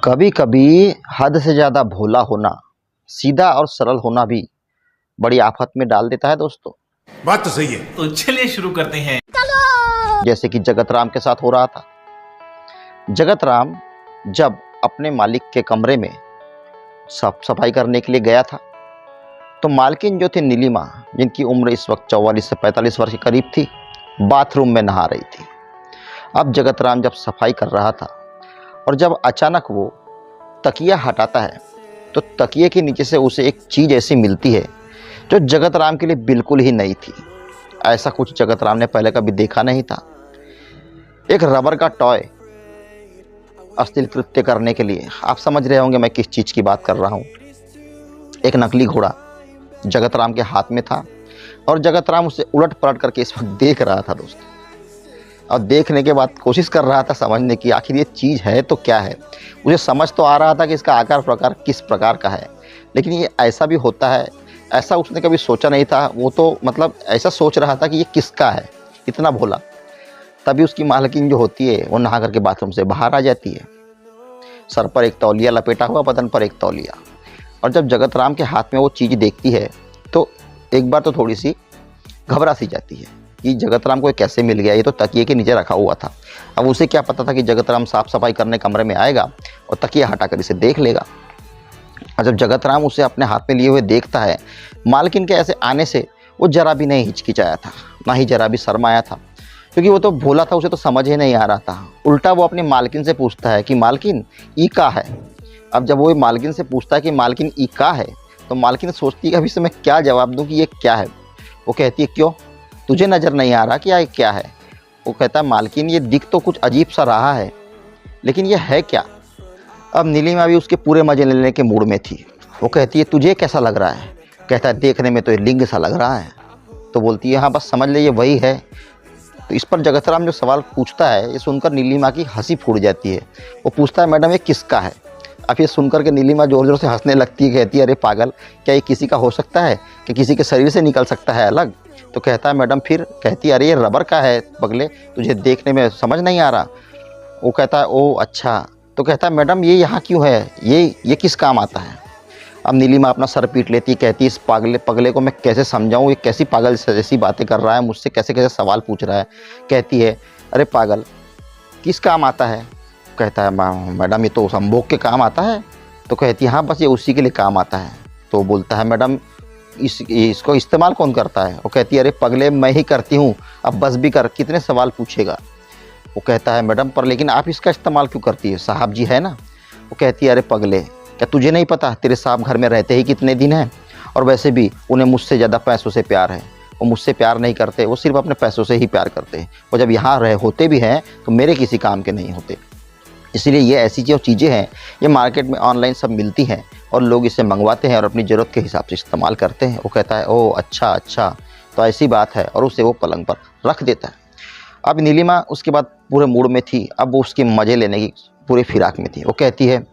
कभी कभी हद से ज़्यादा भोला होना, सीधा और सरल होना भी बड़ी आफत में डाल देता है दोस्तों। बात तो सही है। तो चलिए शुरू करते हैं। जैसे कि जगत राम के साथ हो रहा था। जगत राम जब अपने मालिक के कमरे में साफ सफाई करने के लिए गया था, तो मालकिन जो थी नीलिमा, जिनकी उम्र इस वक्त 44 से 45 वर्ष के करीब थी, बाथरूम में नहा रही थी। अब जगत राम जब सफाई कर रहा था और जब अचानक वो तकिया हटाता है, तो तकिए के नीचे से उसे एक चीज़ ऐसी मिलती है जो जगत राम के लिए बिल्कुल ही नई थी। ऐसा कुछ जगत राम ने पहले कभी देखा नहीं था। एक रबर का टॉय अश्लील कृत्य करने के लिए, आप समझ रहे होंगे मैं किस चीज़ की बात कर रहा हूँ। एक नकली घोड़ा जगत राम के हाथ में था और जगत राम उसे उलट पलट करके इस वक्त देख रहा था दोस्तों। और देखने के बाद कोशिश कर रहा था समझने की आखिर ये चीज़ है तो क्या है। मुझे समझ तो आ रहा था कि इसका आकार प्रकार किस प्रकार का है, लेकिन ये ऐसा भी होता है, ऐसा उसने कभी सोचा नहीं था। वो तो मतलब ऐसा सोच रहा था कि ये किसका है, इतना भोला। तभी उसकी मालकिन जो होती है वो नहा करके बाथरूम से बाहर आ जाती है, सर पर एक तौलिया लपेटा हुआ, बदन पर एक तौलिया। और जब जगत राम के हाथ में वो चीज़ देखती है तो एक बार तो थोड़ी सी घबरा सी जाती है कि जगत राम को ये कैसे मिल गया। ये तो तकिए के नीचे रखा हुआ था। अब उसे क्या पता था कि जगत राम साफ़ सफाई करने कमरे में आएगा और तकिया हटाकर इसे देख लेगा। और जब जगत राम उसे अपने हाथ में लिए हुए देखता है, मालकिन के ऐसे आने से वो जरा भी नहीं हिचकिचाया था, ना ही जरा भी शर्माया था, क्योंकि वो तो भोला था, उसे तो समझ ही नहीं आ रहा था। उल्टा वो अपनी मालकिन से पूछता है कि मालकिन ई का है। अब जब वो मालकिन से पूछता है कि मालकिन ई का है, तो मालकिन सोचती है कि अभी से मैं क्या जवाब दूँ कि ये क्या है। वो कहती है क्यों, तुझे नज़र नहीं आ रहा कि ये क्या है। वो कहता है मालकिन ये दिख तो कुछ अजीब सा रहा है, लेकिन ये है क्या। अब नीलिमा भी उसके पूरे मजे लेने के मूड में थी। वो कहती है तुझे कैसा लग रहा है। कहता है देखने में तो ये लिंग सा लग रहा है। तो बोलती है हाँ बस समझ ले ये वही है। तो इस पर जगत राम जो सवाल पूछता है, ये सुनकर नीलिमा की हंसी फूट जाती है। वो पूछता है मैडम ये किसका है। अब ये सुनकर के नीलिमा ज़ोर ज़ोर से हंसने लगती है, कहती है अरे पागल, क्या ये किसी का हो सकता है कि किसी के शरीर से निकल सकता है अलग। तो कहता है मैडम फिर। कहती है अरे ये रबर का है पगले, तुझे देखने में समझ नहीं आ रहा। वो कहता है ओ अच्छा। तो कहता है मैडम ये यहाँ क्यों है, ये किस काम आता है। अब नीलिमा अपना सर पीट लेती है, कहती है इस पगले को मैं कैसे समझाऊँ, ये कैसी पागल जैसी बातें कर रहा है, मुझसे कैसे कैसे सवाल पूछ रहा है। कहती है अरे पागल किस काम आता है। कहता है मैडम ये तो संभोग के काम आता है। तो कहती है हाँ बस ये उसी के लिए काम आता है। तो बोलता है मैडम इसको इस्तेमाल कौन करता है। वो कहती है अरे पगले मैं ही करती हूँ, अब बस भी कर, कितने सवाल पूछेगा। वो कहता है मैडम पर लेकिन आप इसका इस्तेमाल क्यों करती है, साहब जी है ना। वो कहती है अरे पगले क्या तुझे नहीं पता तेरे साहब घर में रहते ही कितने दिन हैं, और वैसे भी उन्हें मुझसे ज़्यादा पैसों से प्यार है। वो मुझसे प्यार नहीं करते, वो सिर्फ अपने पैसों से ही प्यार करते हैं। और जब यहाँ होते भी हैं तो मेरे किसी काम के नहीं होते। इसलिए ये ऐसी जो चीज़ें हैं ये मार्केट में ऑनलाइन सब मिलती हैं और लोग इसे मंगवाते हैं और अपनी ज़रूरत के हिसाब से इस्तेमाल करते हैं। वो कहता है ओ अच्छा तो ऐसी बात है, और उसे वो पलंग पर रख देता है। अब नीलिमा उसके बाद पूरे मूड में थी, अब वो उसके मज़े लेने की पूरी फिराक में थी। वो कहती है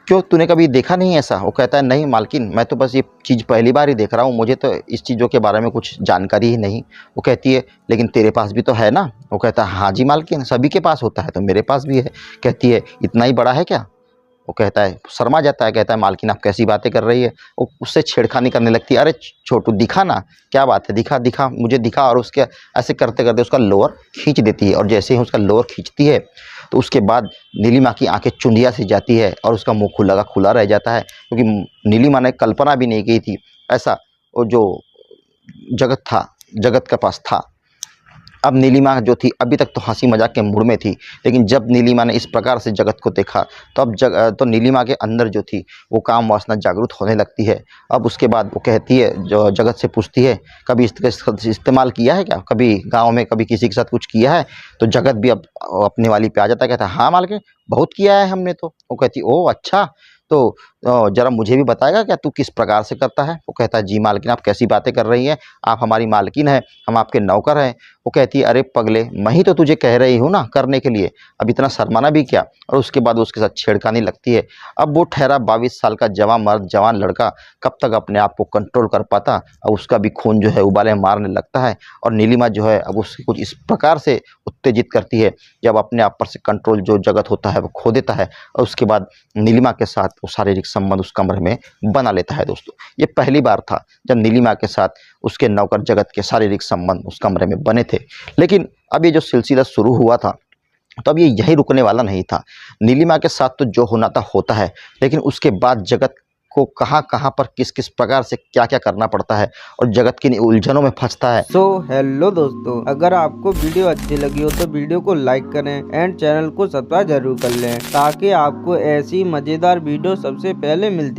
क्यों तूने कभी देखा नहीं ऐसा। वो कहता है नहीं मालकिन मैं तो बस ये चीज़ पहली बार ही देख रहा हूँ, मुझे तो इस चीज़ों के बारे में कुछ जानकारी ही नहीं। वो कहती है लेकिन तेरे पास भी तो है ना। वो कहता है हाँ जी मालकिन सभी के पास होता है तो मेरे पास भी है। कहती है इतना ही बड़ा है क्या। वो कहता है शर्मा जाता है, कहता है मालकिन आप कैसी बातें कर रही है। वो उससे छेड़खानी करने लगती है, अरे छोटू दिखा ना क्या बात है, दिखा मुझे दिखा। और उसके ऐसे करते करते उसका लोअर खींच देती है, और जैसे ही उसका लोअर खींचती है तो उसके बाद नीलिमा की आंखें चुंधिया सी जाती है और उसका मुंह खुला रह जाता है, क्योंकि नीलिमा ने कल्पना भी नहीं की थी ऐसा वो जो जगत के पास था। अब नीलिमा जो थी अभी तक तो हंसी मजाक के मूड में थी, लेकिन जब नीलिमा ने इस प्रकार से जगत को देखा तो अब तो नीलिमा के अंदर जो थी वो काम वासना जागरूक होने लगती है। अब उसके बाद वो कहती है, जो जगत से पूछती है कभी इसका इस्तेमाल किया है क्या, कभी गांव में कभी किसी के साथ कुछ किया है। तो जगत भी अब अपने वाली पे आ जाता है, कहता है हाँ मालकिन बहुत किया है हमने तो। वो कहती ओ अच्छा तो जरा मुझे भी बताएगा क्या तू किस प्रकार से करता है? वो कहता है, जी मालकिन, आप कैसी बातें कर रही हैं, आप हमारी मालकिन हैं, हम आपके नौकर हैं। वो कहती है, अरे पगले, मैं ही तो तुझे कह रही हूँ ना करने के लिए, अब इतना शर्माना भी क्या। और उसके बाद उसके साथ छेड़खानी लगती है। अब वो ठहरा 22 साल का जवान मर्द, जवान लड़का कब तक अपने आप को कंट्रोल कर पाता। अब उसका भी खून जो है उबाले मारने लगता है। और नीलिमा जो है अब उसको कुछ इस प्रकार से उत्तेजित करती है, जब अपने आप पर से कंट्रोल जो जगत होता है वो खो देता है। और उसके बाद नीलिमा के साथ वो शारीरिक संबंध उस कमरे में बना लेता है। दोस्तों, ये पहली बार था जब नीलिमा के साथ उसके नौकर जगत के शारीरिक संबंध उस कमरे में बने थे। लेकिन अब ये जो सिलसिला शुरू हुआ था, तो अब ये यहीं रुकने वाला नहीं था। नीलिमा के साथ तो जो होना था होता है, लेकिन उसके बाद जगत को कहाँ कहाँ पर किस किस प्रकार से क्या क्या करना पड़ता है और जगत किन उलझनों में फंसता है। हेलो दोस्तों, अगर आपको वीडियो अच्छी लगी हो तो वीडियो को लाइक करें एंड चैनल को सब्सक्राइब जरूर कर लें, ताकि आपको ऐसी मजेदार वीडियो सबसे पहले मिलती